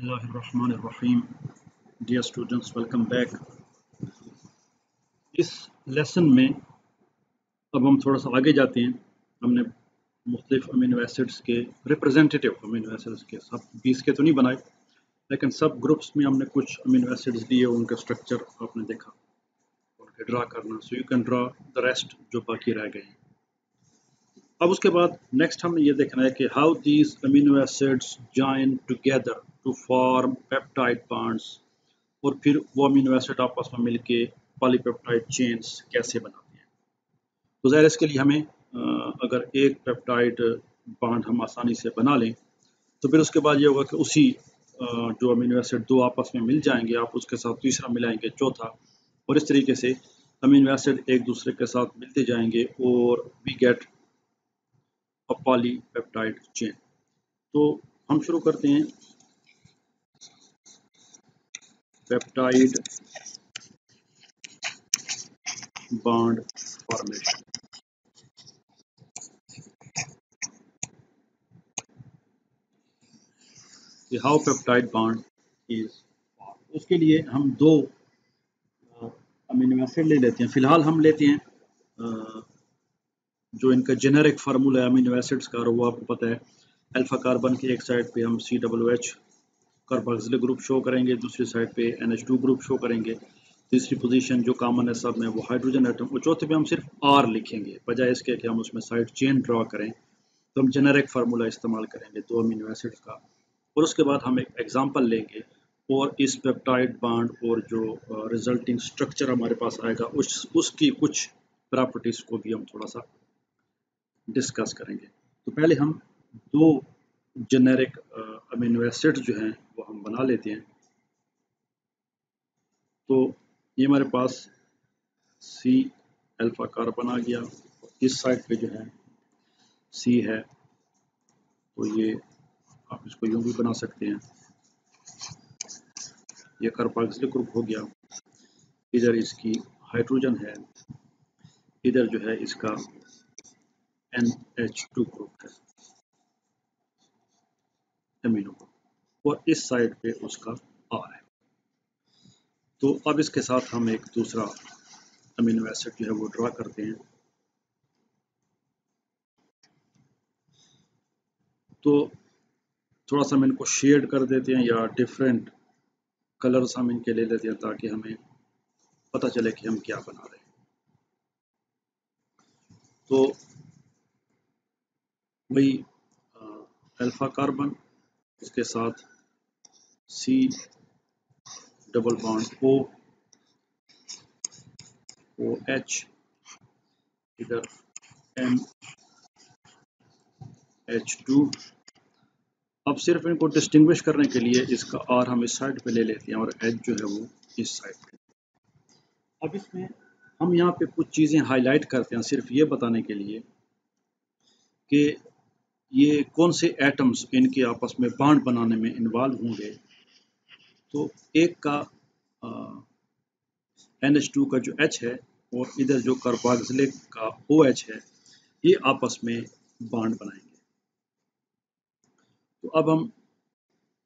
बिस्मिल्लाहिर्रहमानिर्रहीम। Dear students, welcome back. इस lesson में अब हम थोड़ा सा आगे जाते हैं। हमने मुख्तलिफ अमीनो एसिड्स के रिप्रेजेंटेटिव अमीनो एसिड्स के सब 20 के तो नहीं बनाए, लेकिन सब ग्रुप्स में हमने कुछ अमीनो एसिड्स लिए, उनका स्ट्रक्चर आपने देखा, उनके ड्रा करना। So you can draw the rest जो बाकी रह गए हैं। अब उसके बाद नेक्स्ट हमें ये देखना है कि how these amino acids join together to form peptide bonds, और फिर वो अमीनो एसिड आपस में मिलके पॉलीपेप्टाइड चेन्स कैसे बनाते हैं। तो ज़ाहिर इसके लिए हमें अगर एक पेप्टाइड बॉन्ड हम आसानी से बना लें तो फिर उसके बाद ये होगा कि उसी जो अमीनो एसिड दो आपस में मिल जाएंगे, आप उसके साथ तीसरा मिलाएंगे, चौथा, और इस तरीके से अमीनो एसिड एक दूसरे के साथ मिलते जाएंगे और we get a polypeptide chain. तो हम शुरू करते हैं peptide bond formation. How peptide bond is, उसके लिए हम दो अमीनो एसिड ले लेते हैं। फिलहाल हम लेते हैं जो इनका जेनेरिक फार्मूला है अमीनो एसिड्स का, और वो आपको पता है। अल्फा कार्बन की एक साइड पे हम COOH कार्बोक्सिलिक ग्रुप शो करेंगे, दूसरी साइड पे NH2 ग्रुप शो करेंगे, तीसरी पोजीशन जो कॉमन है सब में वो हाइड्रोजन एटम, और चौथे पे हम सिर्फ R लिखेंगे, बजाय इसके कि हम उसमें साइड चेन ड्रॉ करें। तो हम जेनेरिक फार्मूला इस्तेमाल करेंगे दो अमीनो एसिड्स का, और उसके बाद हम एक एग्जांपल लेंगे और इस पेप्टाइड बॉन्ड और जो रिजल्टिंग स्ट्रक्चर हमारे पास आएगा उसकी कुछ प्रॉपर्टीज को भी हम थोड़ा सा डिस्कस करेंगे। तो पहले हम दो जेनेरिक अमीनो एसिड्स जो हैं वो हम बना लेते हैं। तो ये हमारे पास C अल्फा कार्बन आ गया, इस साइड पे जो है C है, तो ये आप इसको यूं भी बना सकते हैं, ये कार्बोक्सिलिक ग्रुप हो गया, इधर इसकी हाइड्रोजन है, इधर जो है इसका NH2 ग्रुप है, अमीनो ग्रुप, और इस साइड पे उसका R है। तो अब इसके साथ हम एक दूसरा अमीनो एसिड जो है वो ड्रा करते हैं। तो थोड़ा सा हम इनको शेड कर देते हैं या डिफरेंट कलर्स हम इनके ले लेते हैं ताकि हमें पता चले कि हम क्या बना रहे हैं। तो वही अल्फा कार्बन, इसके साथ C डबल बॉन्ड OH, इधर NH2। अब सिर्फ इनको डिस्टिंग्विश करने के लिए इसका R हम इस साइड पे ले लेते हैं और H जो है वो इस साइड पे। अब इसमें हम यहाँ पे कुछ चीज़ें हाईलाइट करते हैं सिर्फ ये बताने के लिए कि ये कौन से एटम्स इनके आपस में बॉन्ड बनाने में इन्वॉल्व होंगे। तो एक का NH2 का जो H है और इधर जो कार्बोक्सिलिक का OH है, ये आपस में बॉन्ड बनाएंगे। तो अब हम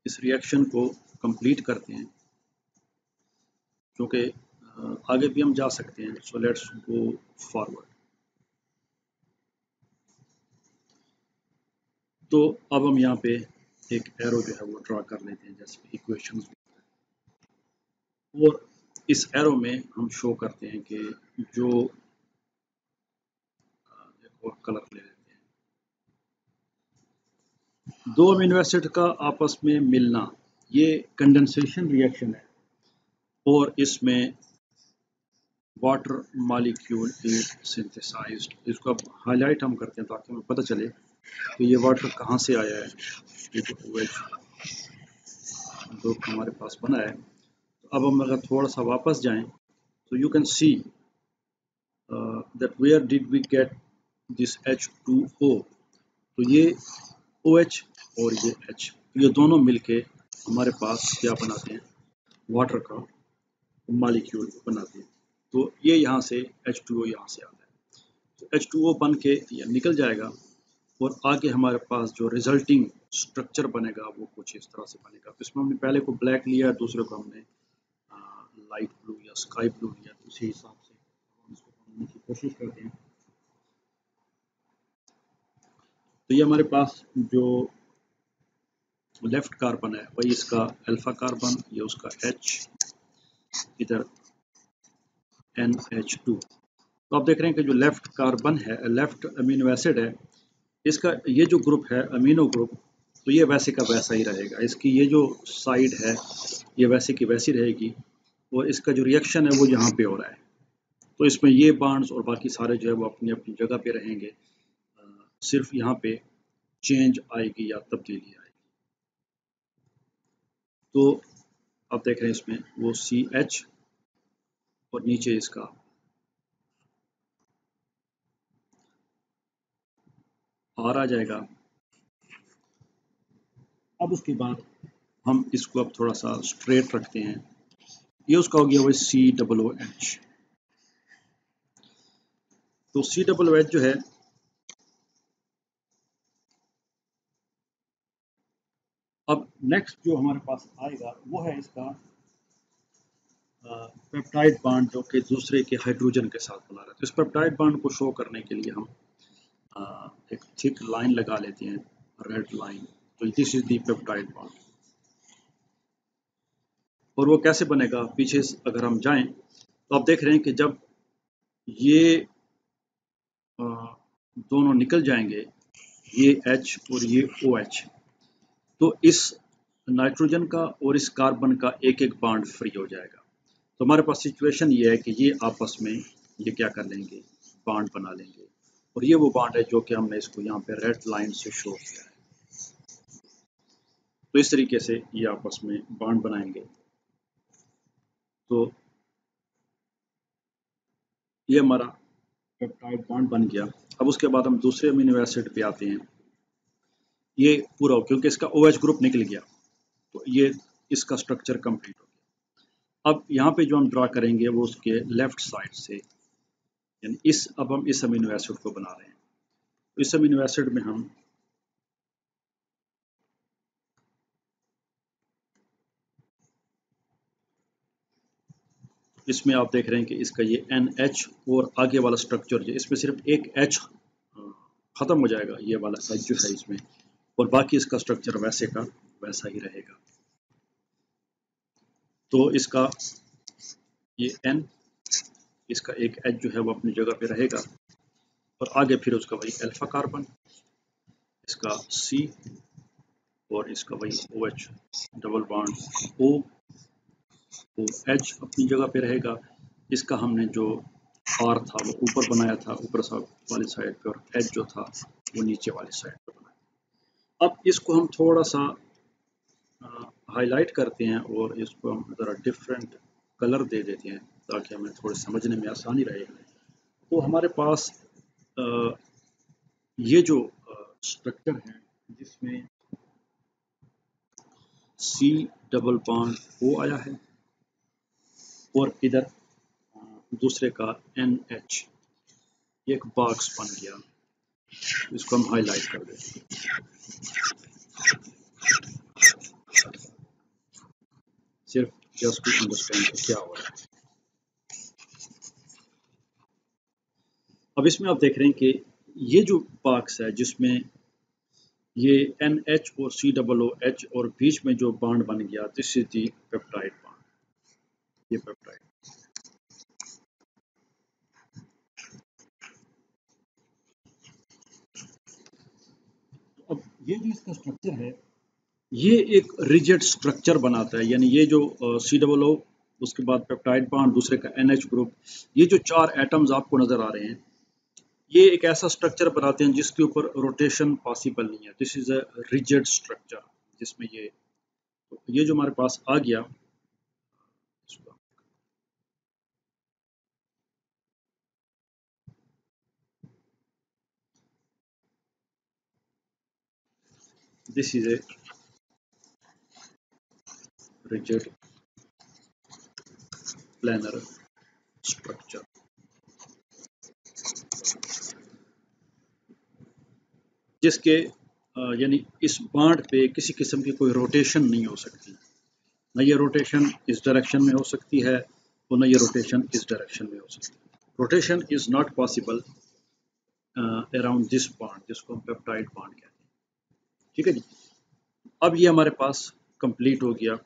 इस रिएक्शन को कंप्लीट करते हैं, क्योंकि आगे भी हम जा सकते हैं। So let's go forward. तो अब हम यहाँ पे एक एरो जो है वो ड्रा कर लेते हैं, जैसे इक्वेशंस, और इस एरो में हम शो करते हैं कि जो एक और कलर ले लेते हैं, दो अमीनो एसिड का आपस में मिलना, ये कंडेंसेशन रिएक्शन है, और इसमें वाटर मॉलिक्यूल इज सिंथेसाइज्ड। इसको अब हाईलाइट हम करते हैं ताकि हमें पता चले कि ये वाटर कहाँ से आया है। ये जो OH ग्रुप हमारे पास बना है। तो अब हम अगर थोड़ा सा वापस जाएं तो you can see that where did we get this H2O। तो ये OH और ये H, ये दोनों मिलके हमारे पास क्या बनाते हैं, वाटर का मॉलिक्यूल बनाते हैं। तो ये यहाँ से H2O यहाँ से आता है, तो H2O बन के ये निकल जाएगा, और आगे हमारे पास जो रिजल्टिंग स्ट्रक्चर बनेगा वो कुछ इस तरह से बनेगा। तो इसमें हमने पहले को ब्लैक लिया, दूसरे को हमने लाइट ब्लू या स्काई ब्लू लिया, तो उसी हिसाब से हम इसको बनाने की कोशिश करते हैं। तो ये हमारे पास जो लेफ्ट कार्बन है वही इसका अल्फा कार्बन, ये उसका H, इधर NH2। तो आप देख रहे हैं कि जो लेफ्ट कार्बन है, लेफ्ट अमीनो एसिड है, इसका ये जो ग्रुप है अमीनो ग्रुप, तो ये वैसे का वैसा ही रहेगा। इसकी ये जो साइड है ये वैसे की वैसी रहेगी, और इसका जो रिएक्शन है वो यहाँ पे हो रहा है। तो इसमें ये बॉन्ड्स और बाकी सारे जो है वो अपनी अपनी जगह पे रहेंगे, सिर्फ यहाँ पे चेंज आएगी या तब्दीली आएगी। तो आप देख रहे हैं इसमें वो CH और नीचे इसका R आ जाएगा। अब उसके बाद हम इसको अब थोड़ा सा स्ट्रेट रखते हैं, ये उसका हो गया वो COOH। तो COOH जो है अब नेक्स्ट जो हमारे पास आएगा वो है इसका पेप्टाइड बॉन्ड, जो कि दूसरे के हाइड्रोजन के साथ बना रहा है। तो इस पेप्टाइड बॉन्ड को शो करने के लिए हम एक थिक लाइन लगा लेते हैं, रेड लाइन। तो this is the peptide bond. और वो कैसे बनेगा, पीछे अगर हम जाएं तो आप देख रहे हैं कि जब ये दोनों निकल जाएंगे, ये H और ये OH, तो इस नाइट्रोजन का और इस कार्बन का एक एक बॉन्ड फ्री हो जाएगा। तो हमारे पास सिचुएशन ये है कि ये आपस में ये क्या कर लेंगे, बॉन्ड बना लेंगे। और ये वो बॉन्ड है जो कि हमने इसको यहाँ पे रेड लाइन से शो किया है। तो इस तरीके से ये आपस में बॉन्ड बनाएंगे। तो ये हमारा पेप्टाइड बॉन्ड बन गया। अब उसके बाद हम दूसरे अमीनो एसिड पे आते हैं। ये पूरा, क्योंकि इसका OH ग्रुप निकल गया, तो ये इसका स्ट्रक्चर कंप्लीट हो गया। अब यहाँ पे जो हम ड्रा करेंगे वो उसके लेफ्ट साइड से, यानी अब हम इस अमीनो एसिड को बना रहे हैं। तो इस अमीनो एसिड में हम इसमें आप देख रहे हैं कि इसका ये NH और आगे वाला स्ट्रक्चर जो इसमें सिर्फ एक H खत्म हो जाएगा, ये वाला H जो है इसमें, और बाकी इसका स्ट्रक्चर वैसे का वैसा ही रहेगा। तो इसका ये N, इसका एक H जो है वो अपनी जगह पे रहेगा, और आगे फिर उसका वही अल्फा कार्बन, इसका C और इसका वही OH डबल बॉन्ड O, तो H अपनी जगह पे रहेगा। इसका हमने जो R था वो ऊपर बनाया था, ऊपर वाली साइड पे, और H जो था वो नीचे वाली साइड पे बनाया। अब इसको हम थोड़ा सा हाईलाइट करते हैं और इसको हम ज़रा डिफरेंट कलर दे देते हैं ताकि हमें थोड़े समझने में आसानी रहे। तो हमारे पास ये जो स्ट्रक्चर है जिसमें C डबल बॉन्ड O आया है और इधर दूसरे का NH, एक बॉक्स बन गया, इसको हम हाईलाइट कर देते हैं सिर्फ जस्ट टू अंडरस्टैंड क्या हो रहा है। अब इसमें आप देख रहे हैं कि ये जो बॉक्स है जिसमें ये NH और COOH और बीच में जो बॉन्ड बन गया, this is the peptide bond, ये पेप्टाइड। अब ये जो इसका स्ट्रक्चर है ये एक रिजिड स्ट्रक्चर बनाता है, यानी ये जो COO, उसके बाद पेप्टाइड बॉन्ड, दूसरे का NH ग्रुप, ये जो चार एटम्स आपको नजर आ रहे हैं, ये एक ऐसा स्ट्रक्चर बनाते हैं जिसके ऊपर रोटेशन पॉसिबल नहीं है। This is a rigid structure, जिसमें ये जो हमारे पास आ गया, this is a rigid planar structure. जिसके यानी इस बांड पे किसी किस्म की कोई रोटेशन नहीं हो सकती, न ये रोटेशन इस डायरेक्शन में हो सकती है और न ये रोटेशन इस डायरेक्शन में हो सकती है। Rotation is not possible around this bond, जिसको हम पेप्टाइड बांड कहते हैं। ठीक है जी। अब ये हमारे पास कंप्लीट हो गया।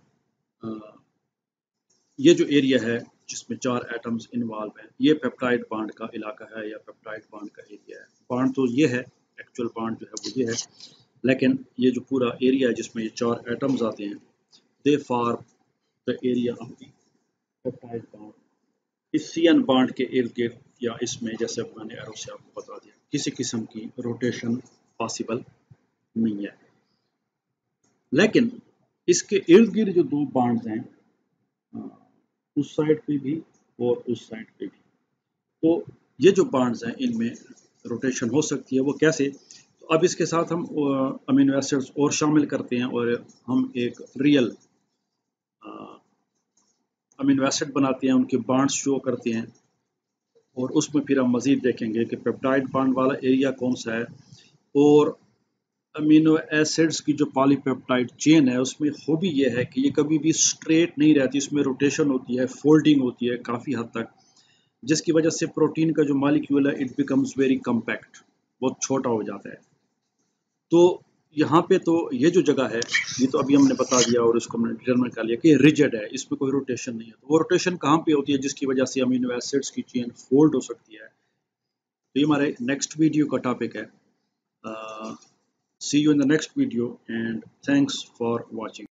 ये जो एरिया है जिसमें 4 एटम्स इन्वॉल्व हैं, ये पेप्टाइड बांड का इलाका है या पेप्टाइड बांड का एरिया है। बांड तो ये है, एक्चुअल बांड जो है वो ये है, लेकिन ये जो पूरा एरिया है जिसमें ये 4 एटम्स आते हैं, they form the area of the peptide bond. इस CN बांड के इर्द गिर्द या इसमें, जैसे मैंने एरो से आपको बता दिया, किसी किस्म की रोटेशन पॉसिबल नहीं है। लेकिन इसके इर्द गिर्द जो 2 बांड्स हैं, उस साइड पे भी और उस साइड पे भी, तो ये जो बांड्स हैं इनमें रोटेशन हो सकती है। वो कैसे? तो अब इसके साथ हम अमीनो एसिड्स और शामिल करते हैं और हम एक रियल अमीनो एसिड बनाते हैं, उनके बांड्स शो करते हैं और उसमें फिर हम मज़ीद देखेंगे कि पेप्टाइड बांड वाला एरिया कौन सा है। और अमीनो एसिड्स की जो पॉलीपेप्टाइड चेन है उसमें खूबी ये है कि ये कभी भी स्ट्रेट नहीं रहती, इसमें रोटेशन होती है, फोल्डिंग होती है काफ़ी हद तक, जिसकी वजह से प्रोटीन का जो मॉलिक्यूल है इट बिकम्स वेरी कम्पैक्ट, बहुत छोटा हो जाता है। तो यहाँ पे तो ये जो जगह है, ये तो अभी हमने बता दिया और इसको हमने डिटरमाइन कर लिया कि रिजिड है, इसमें कोई रोटेशन नहीं है। तो वो रोटेशन कहाँ पे होती है जिसकी वजह से अमीनो एसिड्स की चेन फोल्ड हो सकती है? तो ये हमारे नेक्स्ट वीडियो का टॉपिक है। See you in the next video and thanks for watching.